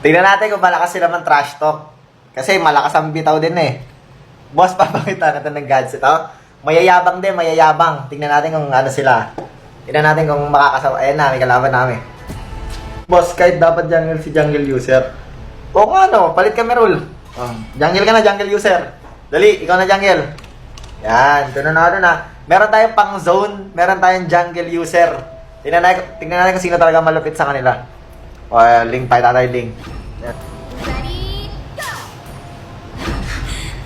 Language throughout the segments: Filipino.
Tingnan natin kung malakas sila man trash talk. Kasi malakas ang bitaw din eh. Boss, papakita natin ng gadget, oh. Mayayabang din, mayayabang. Tingnan natin kung ano sila. Tingnan natin kung makakasawa. Ayan na, may kalaban namin. Boss, kahit dapat jungle si jungle user. Oo nga no, palit kami rule. Jungle ka na, jungle user. Dali, ikaw na jungle. Yan, tunan natin na. Meron tayong pang zone, meron tayong jungle user. Tingnan natin kung sino talaga malupit sa kanila. O, link pa tayo, link. Yan. Ready, go!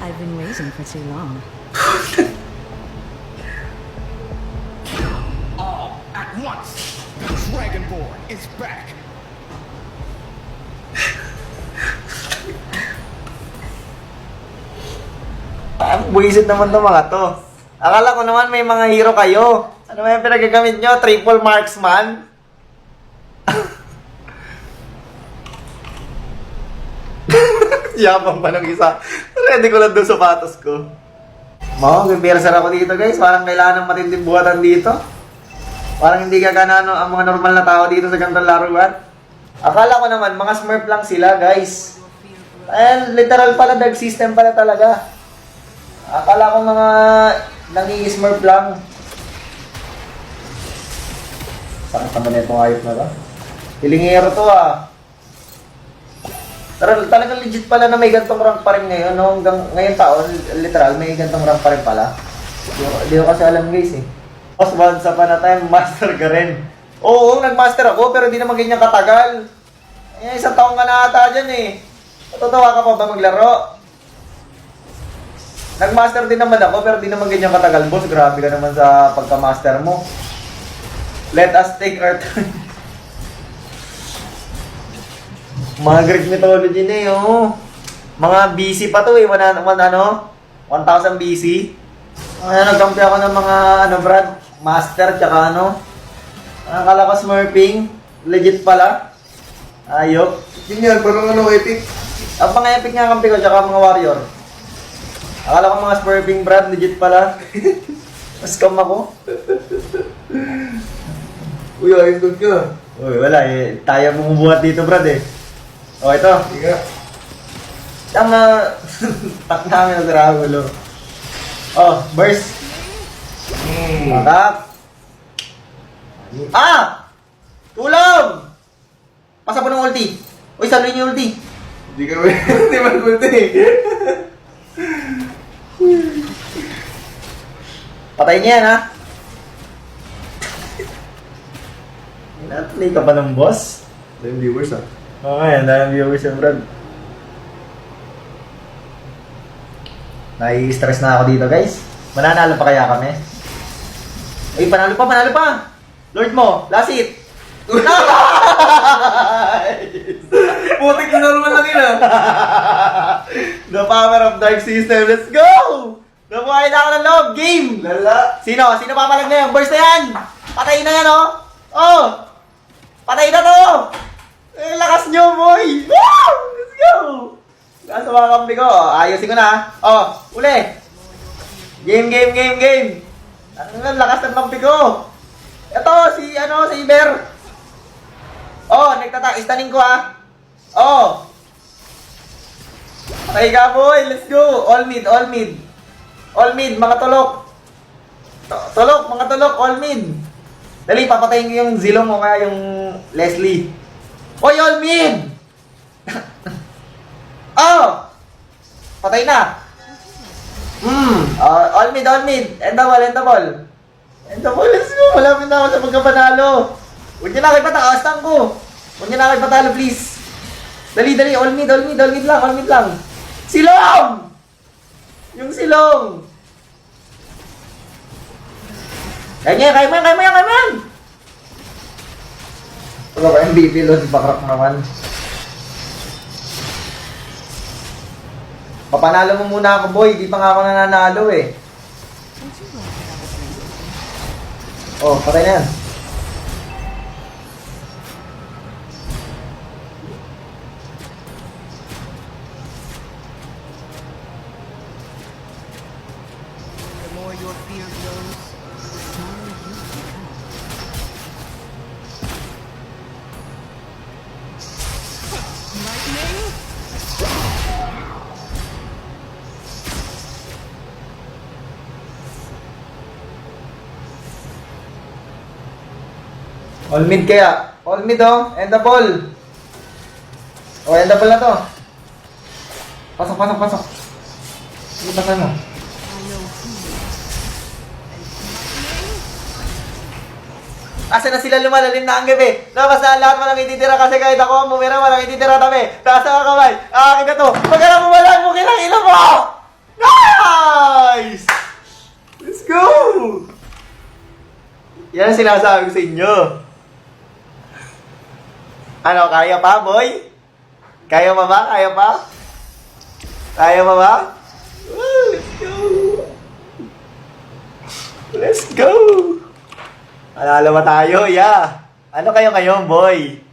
I've been waiting for too long. All at once. The Dragonborn is back. Ang buwisit naman to mga to. Akala ko naman may mga hero kayo. Ano ba yung pinagagamit nyo? Triple marksman? Yabang pa ng isa. Ready ko lang doon sapatos ko. Gagbirsar ako dito guys. Parang kailangan ng matinding buhatan dito. Parang hindi gagana ang mga normal na tao dito sa ganitong laruan. Akala ko naman mga smurf lang sila guys. Literal pala, dark system pala talaga. Akala ko mga nangi-smurf lang. Saan naman na itong ayot na ba? Hilingero to ah. Talagang legit pala na may gantong rank pa rin ngayon. No? Hanggang ngayon taon, literal, may gantong rank pa rin pala. Hindi ko kasi alam guys eh. Tapos once upon a time, master ka rin. Oo, nag-master ako pero di naman ganyan katagal. Isang taong ka na ata dyan eh. Matutuwa ka pa ba maglaro? Nag-master din naman ako pero di naman ganyan katagal, boss. Grabe ka naman sa pagka-master mo. Let us take our time. Mga Greek mythology na eh, oh. Mga BC pa to eh, 1000 BC. Nagkampi ako ng mga, Brad, master, tsaka akala ko smurfing. Legit pala. Ayok. Yun yan, parang epic. Ang mga epic nga kampi ko, tsaka mga warrior. Akala ko mga smurfing, Brad, legit pala. Scam ako. Uy, ayos doon ka. Uy, wala eh. Tayo bumubuhat dito, Brad eh. O, ito. Sige. Tak namin ang Dragulo. Oh, burst. Matap. Ah! Tulong! Pasa po ng ulti. Uy, saluhin niyo yung ulti. Hindi ka naman, hindi man kulti. Patay niya yan, ha? Play ka pa ng boss? Time viewers ah. Okay, ang daming viewers yung Brad. Nai-stress na ako dito, guys. Mananalo pa kaya kami? Ay, panalo pa! Lord mo, last hit! Nice! Putik na normal lang yun ah. The power of dark system, let's go! Nabuhay na ako ng loob, game! Lala. Sino papalag na yan? Burst na yan! Patay na yan, oh! Oh! Patay na to! Eh, lakas nyo, boy! Woo! Let's go! Nasa mga kampi ko. Oh, ayusin ko na. Oh, uli! Game! Ang lakas ng kampi ko! Ito, si Iber! Oh, istanin ko ah! Oh! Patay ka, boy! Let's go! All mid, mga tulok! Mga tulok, all mid! Dali, papatayin ko yung Zilong o kaya yung Leslie. Oy, all mid! Oh! Patay na! All mid. End the ball. Let's go! Malapit na ako sa pagkapanalo. Huwag niyo na kayo patalo. Astan ko. Huwag niyo na kayo patalo, please. Dali. All mid lang. Silong! Yung silong! Kaya mo yan! Wala ko MVP Lord, backrock naman. Papanalo mo muna ako, boy. Di pa nga ako nananalo eh. Oh, patay na yan. The more your fear grows, the stronger you become. Lightning All mid kaya. All mid oh. End the ball. Oh, end the ball na to. Pasok, pasok, pasok. Sige, pasok mo. Asa na sila lumalalim na ang gabi? Labas na lahat walang ititira kasi kahit ako ang bumira walang ititira tabi. Taas ang kamay. Akin na to. Pag ka na bumalaan mo, kinang ilo mo! Nice! Let's go! Yan ang sinasabi ko sa inyo. Ano, kaya pa, boy? Kaya pa ba? Kaya pa? Kaya pa ba? Woo, let's go! Let's go! Alala ba tayo? Yeah! Ano kayo ngayon, boy?